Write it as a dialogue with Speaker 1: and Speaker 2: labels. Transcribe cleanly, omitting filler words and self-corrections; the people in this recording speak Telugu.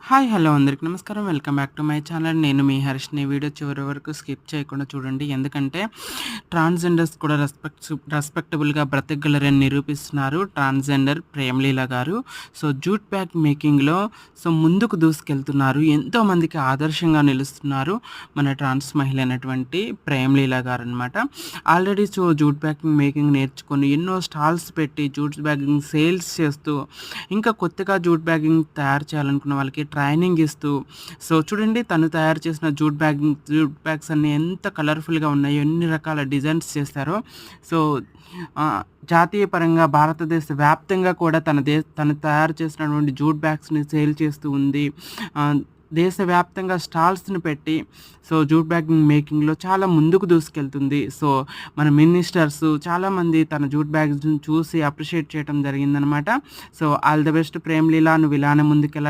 Speaker 1: హాయ్! హలో! అందరికి నమస్కారం. Welcome back to my channel. నేను మీ హర్షిని. వీడియో చివరి వరకు స్కిప్ చేయకుండా చూడండి. ఎందుకంటే ట్రాన్స్‌జెండర్స్ కూడా రెస్పెక్టబుల్‌గా బ్రతకగలరని నిరూపిస్తున్నారు ట్రాన్స్‌జెండర్ ప్రేమలీల గారు. సో, జూట్ బ్యాగ్ మేకింగ్‌లో ముందుకు దూసుకెళ్తున్నారు. ఎంతోమందికి ఆదర్శంగా నిలుస్తున్నారు మన ట్రాన్స్ మహిళ అయినటువంటి ప్రేమలీల గారనమాట. ఆల్రెడీ జూట్ బ్యాగ్ మేకింగ్ నేర్చుకొని ఎన్నో స్టాల్స్ పెట్టి జూట్ బ్యాగింగ్ సేల్స్ చేస్తూ, ఇంకా కొత్తగా జూట్ బ్యాగింగ్ తయారు చేయాలనుకున్న వాళ్ళకి ట్రైనింగ్ ఇస్తూ, సో చూడండి తను తయారు చేసిన జూట్ బ్యాగ్స్ అన్నీ ఎంత కలర్‌ఫుల్‌గా ఉన్నాయో, ఎన్ని రకాల డిజైన్స్ చేశారో. సో, జాతీయ పరంగా భారతదేశ వ్యాప్తంగా కూడా తను తయారు చేసినటువంటి జూట్ బ్యాగ్స్‌ని సేల్ చేస్తూ ఉంది. ఆహ్, దేశవ్యాప్తంగా స్టాల్స్‌ని పెట్టి, సో జూట్ బ్యాగ్ మేకింగ్‌లో చాలా ముందుకు దూసుకెళ్తుంది. సో, మన మినిస్టర్స్ చాలామంది తన జూట్ బ్యాగ్స్‌ని చూసి అప్రిషియేట్ చేయడం జరిగిందనమాట. So, all the best Premaleela. నువ్వు ఇలానే ముందుకెళ్ళాలి.